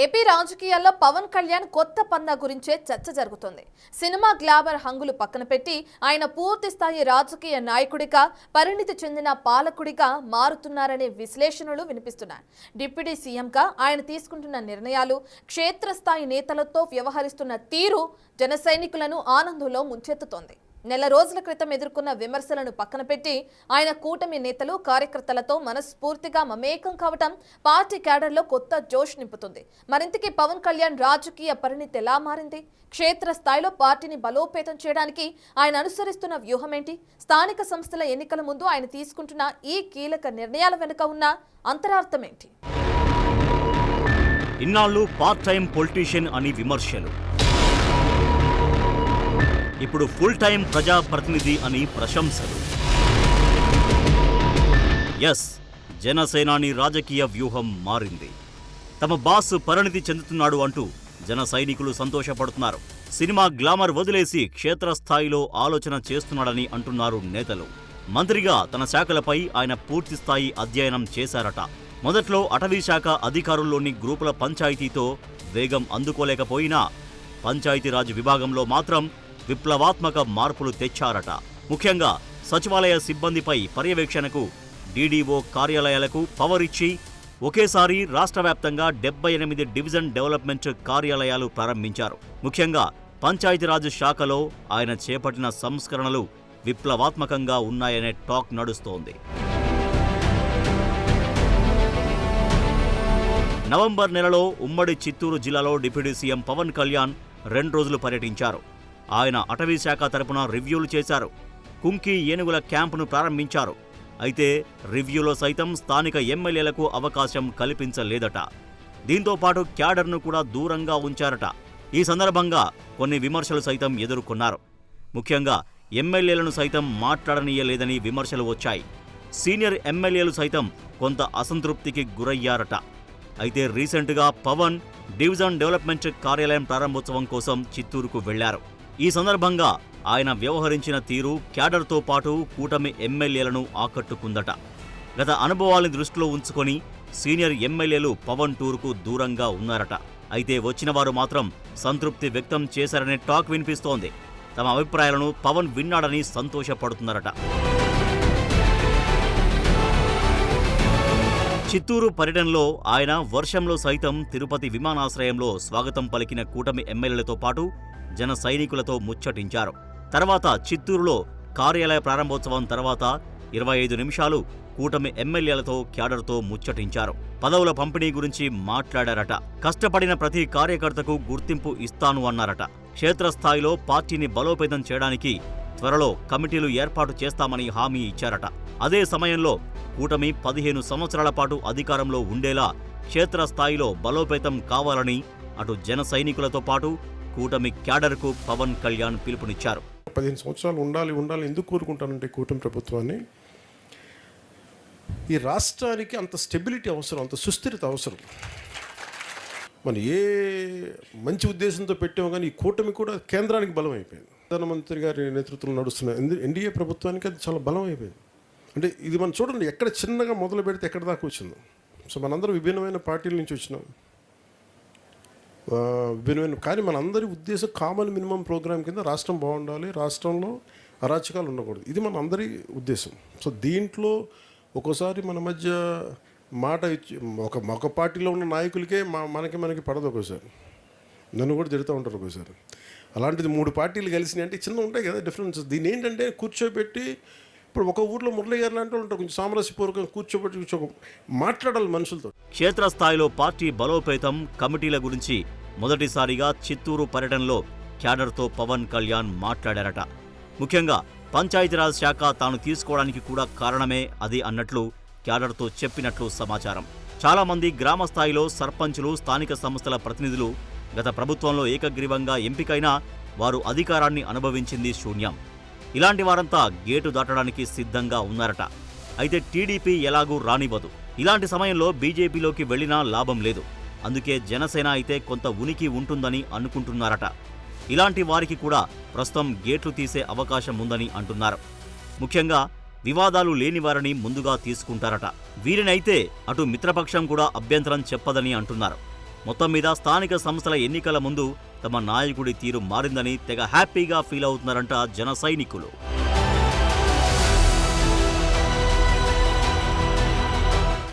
AP రాజకీయాల్లో పవన్ కళ్యాణ్ కొత్త పందా గురించే చర్చ జరుగుతుంది. సినిమా గ్లామర్ హంగులు పక్కన పెట్టి ఆయన పూర్తి స్థాయి రాజకీయ నాయకుడిగా, పరిణితి చెందిన పాలకుడిగా మారుతున్నారనే విశ్లేషణలు వినిపిస్తున్నాయి. డిప్యూటీ సీఎంగా ఆయన తీసుకుంటున్న నిర్ణయాలు, క్షేత్రస్థాయి నేతలతో వ్యవహరిస్తున్న తీరు జన సైనికులను ఆనందంలో ముంచెత్తుతోంది. నెల రోజుల క్రితం ఎదుర్కొన్న విమర్శలను పక్కన పెట్టి ఆయన కూటమి నేతలు, కార్యకర్తలతో మనస్ఫూర్తిగా మమేకం కావటం పార్టీ క్యాడర్లో కొత్త జోష్ నింపుతుంది. మరింతకీ పవన్ కళ్యాణ్ రాజకీయ పరిణితి ఎలా మారింది? క్షేత్రస్థాయిలో పార్టీని బలోపేతం చేయడానికి ఆయన అనుసరిస్తున్న వ్యూహం ఏంటి? స్థానిక సంస్థల ఎన్నికల ముందు ఆయన తీసుకుంటున్న ఈ కీలక నిర్ణయాల వెనుక ఉన్న అంతరార్థం ఏంటి? ఇన్నాళ్ళు పార్ట్ టైం పొలిటీషియన్ అని విమర్శలు, ఇప్పుడు ఫుల్ టైం ప్రజాప్రతినిధి అని ప్రశంసలు. ఎస్, జనసేనాని రాజకీయ వ్యూహం మారింది. తమ బాస్ పరిణితి చెందుతున్నాడు అంటూ జన సైనికులు సంతోషపడుతున్నారు. సినిమా గ్లామర్ వదిలేసి క్షేత్రస్థాయిలో ఆలోచన చేస్తున్నాడని అంటున్నారు నేతలు. మంత్రిగా తన శాఖలపై ఆయన పూర్తిస్థాయి అధ్యయనం చేశారట. మొదట్లో అటవీ శాఖ అధికారుల్లోని గ్రూపుల పంచాయతీతో వేగం అందుకోలేకపోయినా పంచాయతీరాజ్ విభాగంలో మాత్రం విప్లవాత్మక మార్పులు తెచ్చారట. ముఖ్యంగా సచివాలయ సిబ్బందిపై పర్యవేక్షణకు డీడీఓ కార్యాలయాలకు పవర్ ఇచ్చి ఒకేసారి రాష్ట్ర వ్యాప్తంగా 78 డివిజన్ డెవలప్మెంట్ కార్యాలయాలు ప్రారంభించారు. ముఖ్యంగా పంచాయతీరాజ్ శాఖలో ఆయన చేపట్టిన సంస్కరణలు విప్లవాత్మకంగా ఉన్నాయనే టాక్ నడుస్తోంది. నవంబర్ నెలలో ఉమ్మడి చిత్తూరు జిల్లాలో డిప్యూటీ సీఎం పవన్ కళ్యాణ్ 2 రోజులు పర్యటించారు. ఆయన అటవీ శాఖ తరపున రివ్యూలు చేశారు. కుంకి ఏనుగుల క్యాంపును ప్రారంభించారు. అయితే రివ్యూలో సైతం స్థానిక ఎమ్మెల్యేలకు అవకాశం కల్పించలేదట. దీంతో పాటు క్యాడర్ను కూడా దూరంగా ఉంచారట. ఈ సందర్భంగా కొన్ని విమర్శలు సైతం ఎదుర్కొన్నారు. ముఖ్యంగా ఎమ్మెల్యేలను సైతం మాట్లాడనీయలేదని విమర్శలు వచ్చాయి. సీనియర్ ఎమ్మెల్యేలు సైతం కొంత అసంతృప్తికి గురయ్యారట. అయితే రీసెంట్గా పవన్ డివిజన్ డెవలప్మెంట్ కార్యాలయం ప్రారంభోత్సవం కోసం చిత్తూరుకు వెళ్లారు. ఈ సందర్భంగా ఆయన వ్యవహరించిన తీరు క్యాడర్తో పాటు కూటమి ఎమ్మెల్యేలను ఆకట్టుకుందట. గత అనుభవాల్ని దృష్టిలో ఉంచుకొని సీనియర్ ఎమ్మెల్యేలు పవన్ టూర్కు దూరంగా ఉన్నారట. అయితే వచ్చిన వారు మాత్రం సంతృప్తి వ్యక్తం చేశారనే టాక్ వినిపిస్తోంది. తమ అభిప్రాయాలను పవన్ విన్నాడని సంతోషపడుతున్నారట. చిత్తూరు పర్యటనలో ఆయన వర్షంలో సైతం తిరుపతి విమానాశ్రయంలో స్వాగతం పలికిన కూటమి ఎమ్మెల్యేలతో పాటు జన సైనికులతో ముచ్చటించారు. తర్వాత చిత్తూరులో కార్యాలయ ప్రారంభోత్సవం తర్వాత 25 నిమిషాలు కూటమి ఎమ్మెల్యేలతో క్యాడర్తో ముచ్చటించారు. పదవుల పంపిణీ గురించి మాట్లాడారట. కష్టపడిన ప్రతి కార్యకర్తకు గుర్తింపు ఇస్తాను అన్నారట. క్షేత్రస్థాయిలో పార్టీని బలోపేతం చేయడానికి త్వరలో కమిటీలు ఏర్పాటు చేస్తామని హామీ ఇచ్చారట. అదే సమయంలో కూటమి 15 సంవత్సరాల పాటు అధికారంలో ఉండేలా క్షేత్రస్థాయిలో బలోపేతం కావాలని అటు జన సైనికులతో పాటు కూటమి క్యాడర్కు పవన్ కళ్యాణ్ పిలుపునిచ్చారు. 15 సంవత్సరాలు ఉండాలి ఎందుకు కోరుకుంటానంటే కూటమి ప్రభుత్వాన్ని, ఈ రాష్ట్రానికి అంత స్టెబిలిటీ అవసరం, అంత సుస్థిరత అవసరం. మనం ఏ మంచి ఉద్దేశంతో పెట్టామో కానీ ఈ కూటమి కూడా కేంద్రానికి బలం అయిపోయింది. ప్రధానమంత్రి గారి నేతృత్వంలో నడుస్తున్న ఎన్డీఏ ప్రభుత్వానికి అది చాలా బలం అయిపోయింది. అంటే ఇది మనం చూడండి, ఎక్కడ చిన్నగా మొదలు పెడితే ఎక్కడ దాకా వచ్చిందో. సో మనందరం విభిన్నమైన పార్టీల నుంచి వచ్చినాం, విభిన్నమైన, కానీ మనందరి ఉద్దేశం కామన్ మినిమం ప్రోగ్రామ్ కింద రాష్ట్రం బాగుండాలి, రాష్ట్రంలో అరాచకాలు ఉండకూడదు. ఇది మన అందరి ఉద్దేశం. సో దీంట్లో ఒక్కోసారి మన మధ్య మాట ఇచ్చి ఒక పార్టీలో ఉన్న నాయకులకే మనకి పడదు. ఒక్కోసారి నన్ను కూడా తిడుతూ ఉంటారు ఒక్కోసారి. అలాంటిది 3 పార్టీలు కలిసినాయి అంటే చిన్న ఉంటాయి కదా డిఫరెన్స్. దీని ఏంటంటే కూర్చోబెట్టి, ఇప్పుడు ఒక ఊర్లో మురళి గారు లాంటి ఉంటారు, కొంచెం సామరస్యపూర్వకంగా కూర్చోబెట్టి మాట్లాడాలి మనుషులతో. క్షేత్రస్థాయిలో పార్టీ బలోపేతం, కమిటీల గురించి మొదటిసారిగా చిత్తూరు పర్యటనలో క్యాడర్తో పవన్ కళ్యాణ్ మాట్లాడారట. ముఖ్యంగా పంచాయతీరాజ్ శాఖ తాను తీసుకోవడానికి కూడా కారణమే అది అన్నట్లు క్యాడర్తో చెప్పినట్లు సమాచారం. చాలామంది గ్రామ స్థాయిలో సర్పంచులు, స్థానిక సంస్థల ప్రతినిధులు గత ప్రభుత్వంలో ఏకగ్రీవంగా ఎంపికైనా వారు అధికారాన్ని అనుభవించింది శూన్యం. ఇలాంటి వారంతా గేటు దాటడానికి సిద్ధంగా ఉన్నారట. అయితే టీడీపీ ఎలాగూ రానివ్వదు. ఇలాంటి సమయంలో బీజేపీలోకి వెళ్లినా లాభం లేదు. అందుకే జనసేన అయితే కొంత ఉనికి ఉంటుందని అనుకుంటున్నారట. ఇలాంటి వారికి కూడా ప్రస్తుతం గేట్లు తీసే అవకాశం ఉందని అంటున్నారు. ముఖ్యంగా వివాదాలు లేనివారని ముందుగా తీసుకుంటారట. వీరినైతే అటు మిత్రపక్షం కూడా అభ్యంతరం చెప్పదని అంటున్నారు. మొత్తం మీద స్థానిక సంస్థల ఎన్నికల ముందు తమ నాయకుడి తీరు మారిందని తెగ హ్యాపీగా ఫీల్ అవుతున్నారంట జన సైనికులు.